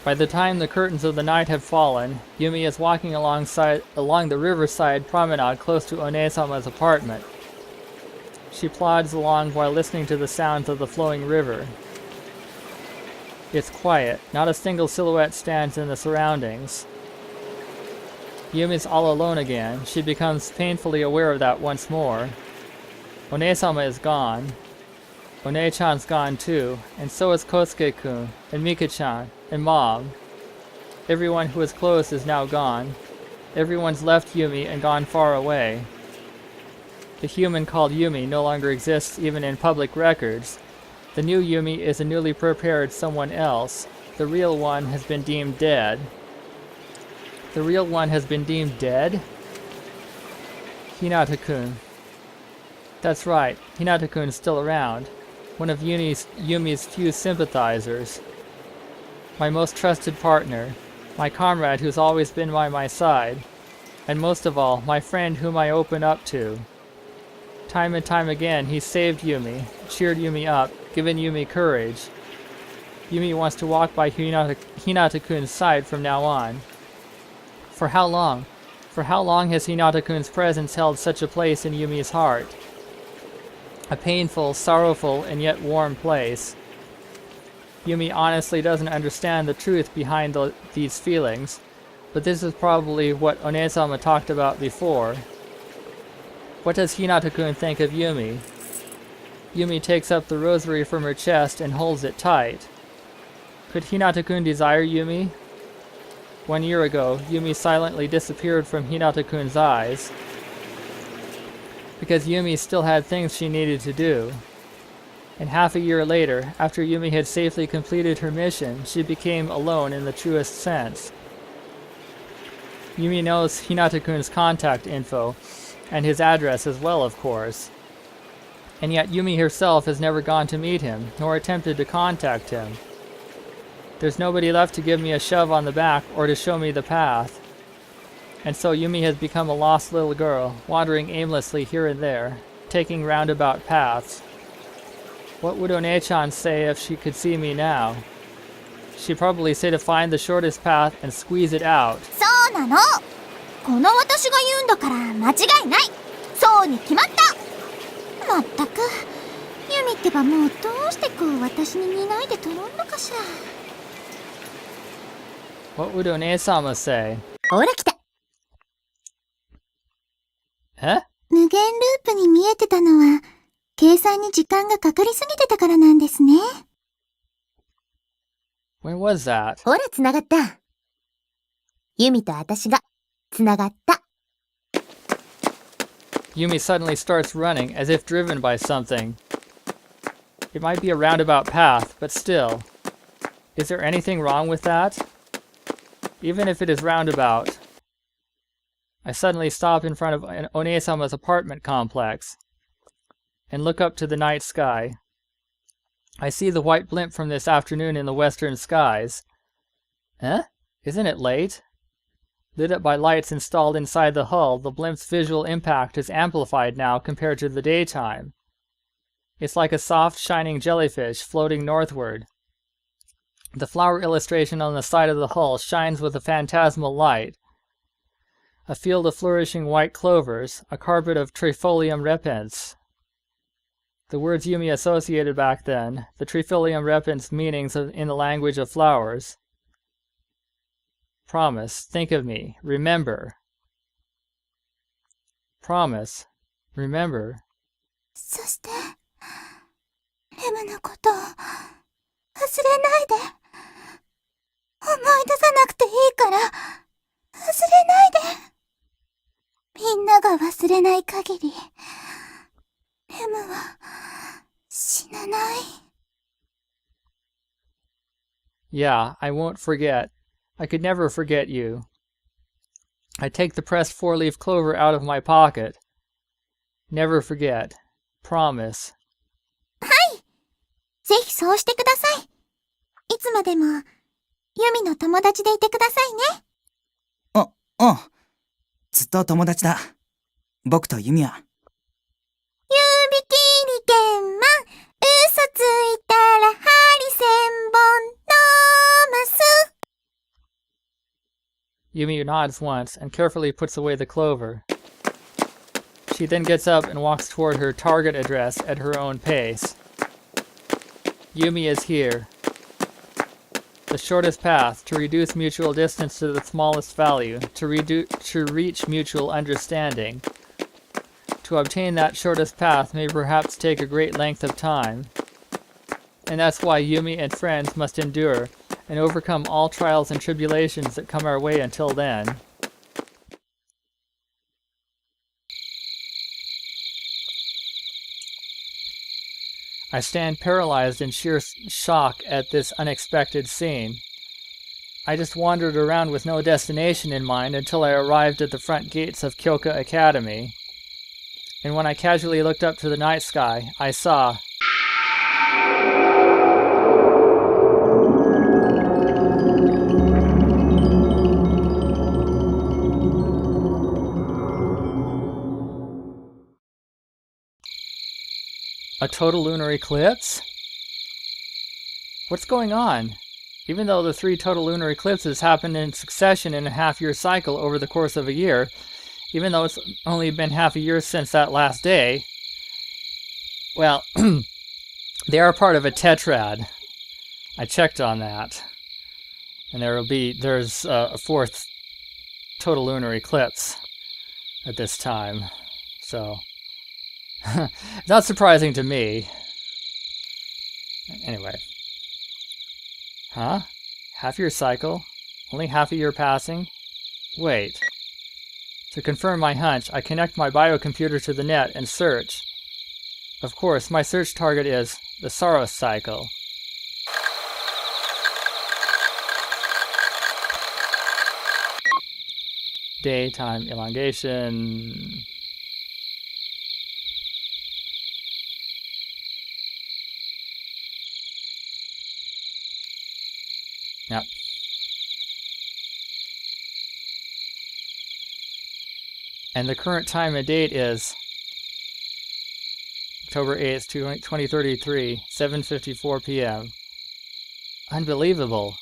By the time the curtains of the night have fallen, Yumi is walking along the riverside promenade close to One-sama's apartment. She plods along while listening to the sounds of the flowing river. It's quiet. Not a single silhouette stands in the surroundings. Yumi's all alone again. She becomes painfully aware of that once more. One-sama is gone. One-chan's gone too, and so is Kosuke-kun, and Mika-chan, and Mom. Everyone who was close is now gone. Everyone's left Yumi and gone far away. The human called Yumi no longer exists even in public records. The new Yumi is a newly prepared someone else. The real one has been deemed dead. The real one has been deemed dead? Hinata-kun. That's right, Hinata-kun is still around. One of Yumi's few sympathizers. My most trusted partner. My comrade who's always been by my side. And most of all, my friend whom I open up to. Time and time again, he's saved Yumi, cheered Yumi up, given Yumi courage. Yumi wants to walk by Hinata-kun's side from now on. For how long? For how long has Hinata-kun's presence held such a place in Yumi's heart? A painful, sorrowful, and yet warm place. Yumi honestly doesn't understand the truth behind these feelings, but this is probably what One-sama talked about before. What does Hinata-kun think of Yumi? Yumi takes up the rosary from her chest and holds it tight. Could Hinata-kun desire Yumi? 1 year ago, Yumi silently disappeared from Hinata-kun's eyes, because Yumi still had things she needed to do. And half a year later, after Yumi had safely completed her mission, she became alone in the truest sense. Yumi knows Hinata-kun's contact info, and his address as well, of course. And yet Yumi herself has never gone to meet him, nor attempted to contact him. There's nobody left to give me a shove on the back or to show me the path. And so Yumi has become a lost little girl, wandering aimlessly here and there, taking roundabout paths. What would One-chan say if she could see me now? She'd probably say to find the shortest path and squeeze it out. そうなの。この私が言うんだから間違いない。そうに決まった。まったく、ユミってばもうどうしてこう私に似ないでとろんのかしら。What would One-sama say? ほら来た。え？無限ループに見えてたのは、計算に時間がかかりすぎてたからなんですね。When was that? ほら繋がった。ユミと私が繋がった。Yumi suddenly starts running, as if driven by something. It might be a roundabout path, but still. Is there anything wrong with that? Even if it is roundabout. I suddenly stop in front of One-sama's apartment complex and look up to the night sky. I see the white blimp from this afternoon in the western skies. Eh? Isn't it late? Lit up by lights installed inside the hull, the blimp's visual impact is amplified now compared to the daytime. It's like a soft, shining jellyfish floating northward. The flower illustration on the side of the hull shines with a phantasmal light. A field of flourishing white clovers, a carpet of trifolium repens. The words Yumi associated back then, the trifolium repens meanings in the language of flowers. Promise, think of me, remember. Promise, remember. そして、レムのことを忘れないで。思い出さなくていいから、忘れないで。みんなが忘れない限り、レムは死なない。Yeah, I won't forget. I could never forget you. I take the pressed four-leaf clover out of my pocket. Never forget. Promise. はい。ぜひそうしてください。いつまでも、ユミの友達でいてくださいね。うん。ずっと友達だ。僕とユミは。指切り剣マン、嘘ついたら針千本のます。Yumi nods once and carefully puts away the clover. She then gets up and walks toward her target address at her own pace. Yumi is here. The shortest path to reduce mutual distance to the smallest value, to reach mutual understanding. To obtain that shortest path may perhaps take a great length of time. And that's why Yumi and friends must endure and overcome all trials and tribulations that come our way until then. I stand paralyzed in sheer shock at this unexpected scene. I just wandered around with no destination in mind until I arrived at the front gates of Kyoka Academy. And when I casually looked up to the night sky, I saw... a total lunar eclipse? What's going on? Even though the 3 total lunar eclipses happened in succession in a half-year cycle over the course of a year, even though it's only been half a year since that last day, well, they are part of a tetrad. I checked on that. And there's a 4th total lunar eclipse at this time. So... not surprising to me. Anyway. Huh? Half-year cycle? Only half a year passing? Wait. To confirm my hunch, I connect my biocomputer to the net and search. Of course, my search target is the Saros cycle. Daytime elongation... Yep. And the current time and date is October 8th, 2033, 7:54 p.m. Unbelievable.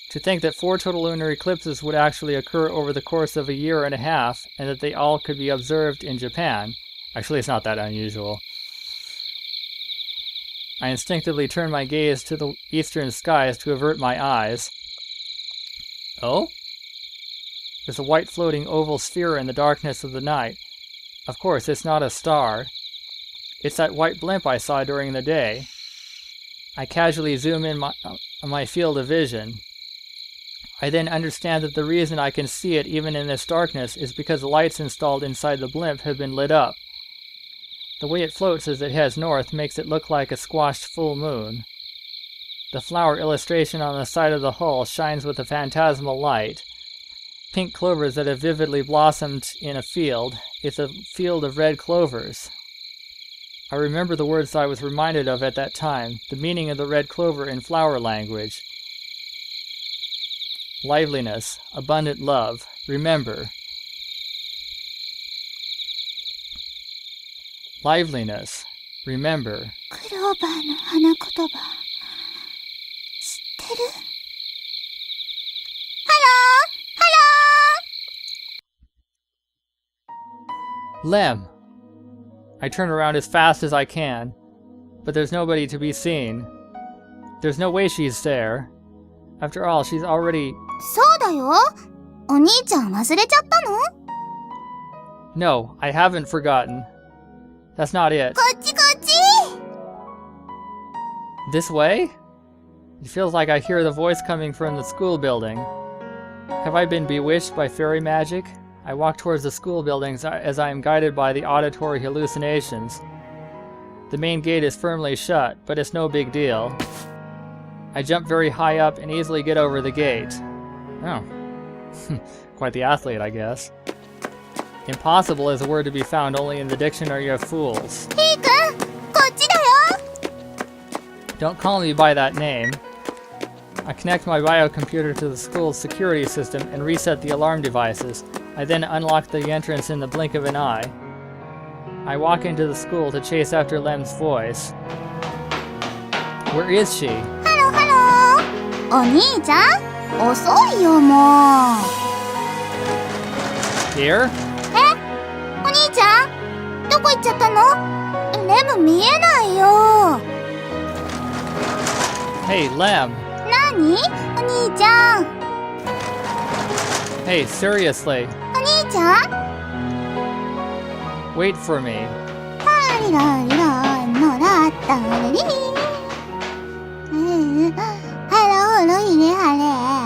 To think that 4 total lunar eclipses would actually occur over the course of a year and a half, and that they all could be observed in Japan. Actually, it's not that unusual. I instinctively turn my gaze to the eastern skies to avert my eyes. Oh? There's a white floating oval sphere in the darkness of the night. Of course, it's not a star. It's that white blimp I saw during the day. I casually zoom in my field of vision. I then understand that the reason I can see it even in this darkness is because the lights installed inside the blimp have been lit up. The way it floats as it heads north makes it look like a squashed full moon. The flower illustration on the side of the hull shines with a phantasmal light. Pink clovers that have vividly blossomed in a field. It's a field of red clovers. I remember the words I was reminded of at that time, the meaning of the red clover in flower language. Liveliness, abundant love, remember. Liveliness, remember. クローバーの花言葉知ってる？ハロー！ Lem! I turn around as fast as I can, but there's nobody to be seen. There's no way she's there. After all, she's already... そうだよ。お兄ちゃん忘れちゃったの？ No, I haven't forgotten. That's not it. こっちこっち！ This way? It feels like I hear the voice coming from the school building. Have I been bewitched by fairy magic? I walk towards the school buildings as I am guided by the auditory hallucinations. The main gate is firmly shut, but it's no big deal. I jump very high up and easily get over the gate. Oh. Quite the athlete, I guess. Impossible is a word to be found only in the Dictionary of Fools. ヒーくん、こっちだよ！ Don't call me by that name. I connect my biocomputer to the school's security system and reset the alarm devices. I then unlock the entrance in the blink of an eye. I walk into the school to chase after Lem's voice. Where is she? ハローハロー！お兄ちゃん？遅いよもう！ Here? お兄ちゃんどこ行っちゃったの？レム見えないよ。 Hey, Lem. 何？お兄ちゃん。 Hey, seriously. お兄ちゃん？ Wait for me. タリラリラノラッタリリハローロイレハレ。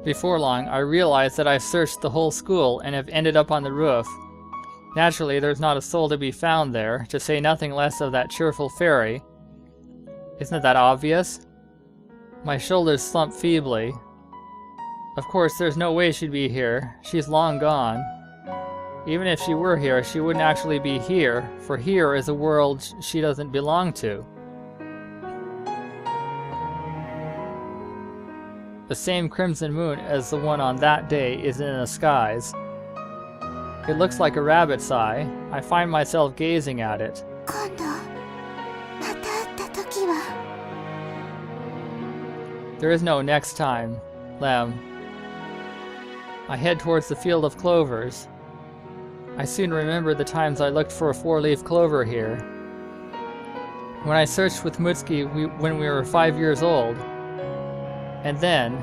Before long, I realized that I've searched the whole school and have ended up on the roof. Naturally, there's not a soul to be found there, to say nothing less of that cheerful fairy. Isn't that obvious? My shoulders slump feebly. Of course, there's no way she'd be here. She's long gone. Even if she were here, she wouldn't actually be here, for here is a world she doesn't belong to. The same crimson moon as the one on that day is in the skies. It looks like a rabbit's eye. I find myself gazing at it. 今度また会った時は There is no next time, Lem. I head towards the field of clovers. I soon remember the times I looked for a four-leaf clover here. When I searched with Mutsuki when we were 5 years old. And then,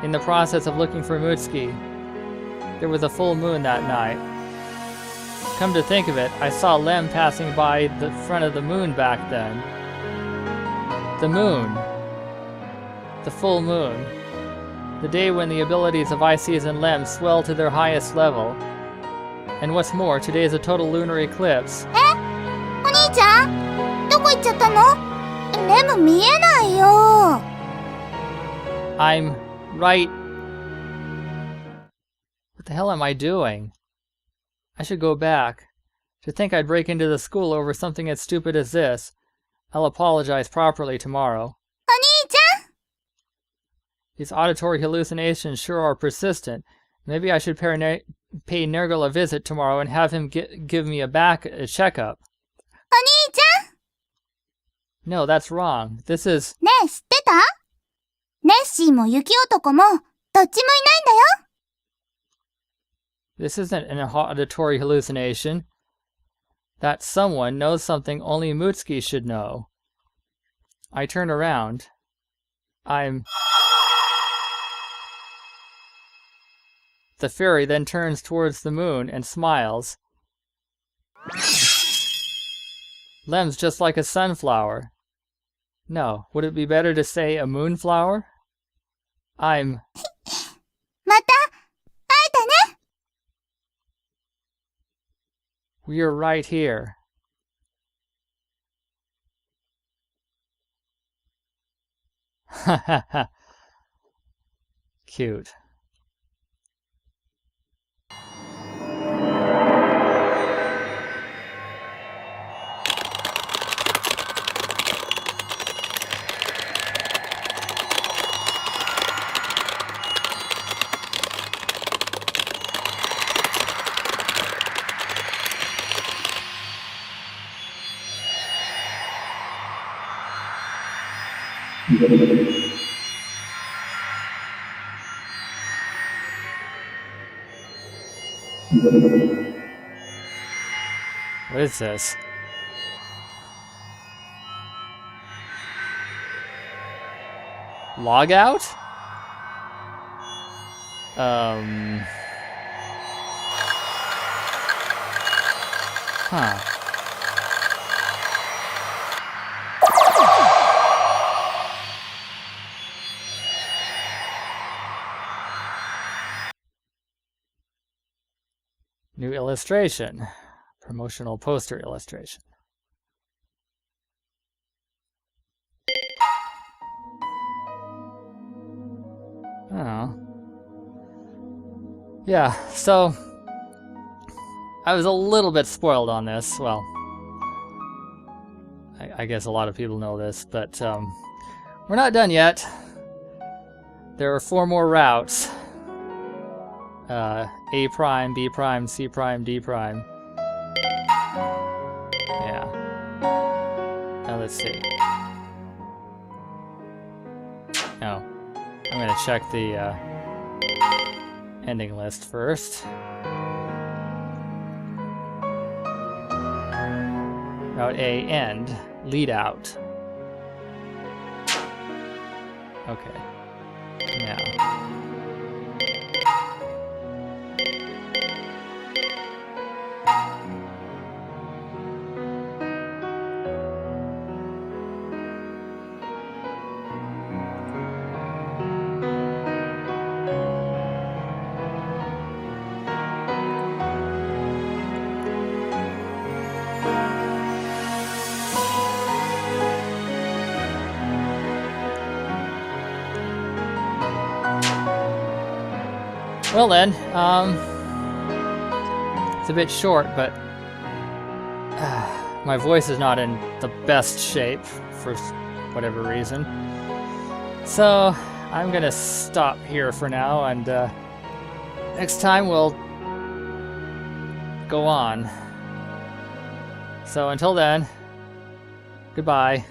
in the process of looking for Mutsuki, there was a full moon that night. Come to think of it, I saw Lem passing by the front of the moon back then. The moon. The full moon. The day when the abilities of Ices and Lem swell to their highest level. And what's more, today is a total lunar eclipse. お兄ちゃんどこ行っちゃったの？レム見えないよ。 I'm right. What the hell am I doing? I should go back. To think I'd break into the school over something as stupid as this. I'll apologize properly tomorrow. お兄ちゃん These auditory hallucinations sure are persistent. Maybe I should pay Nergal a visit tomorrow and have him give me a checkup. お兄ちゃん No, that's wrong. This is... ねえ知ってた？ネッシーも雪男もどっちもいないんだよ。 This isn't an auditory hallucination. That someone knows something only Mutsuki should know. I turn around. The fairy then turns towards the moon and smiles. Lem's just like a sunflower. No, would it be better to say a moonflower? また会えたね。 We are right here. Ha ha ha. Cute. What is this? Log out? Huh. New illustration. Promotional poster illustration. Oh. Yeah, so I was a little bit spoiled on this. Well, I guess a lot of people know this, but we're not done yet. There are 4 more routes. A prime, B prime, C prime, D prime. Yeah. Now let's see. Oh. I'm gonna check the ending list first. Route A, end. Lead out. Okay. Now. Well then, it's a bit short, but my voice is not in the best shape for whatever reason. So I'm gonna stop here for now, and next time we'll go on. So until then, goodbye.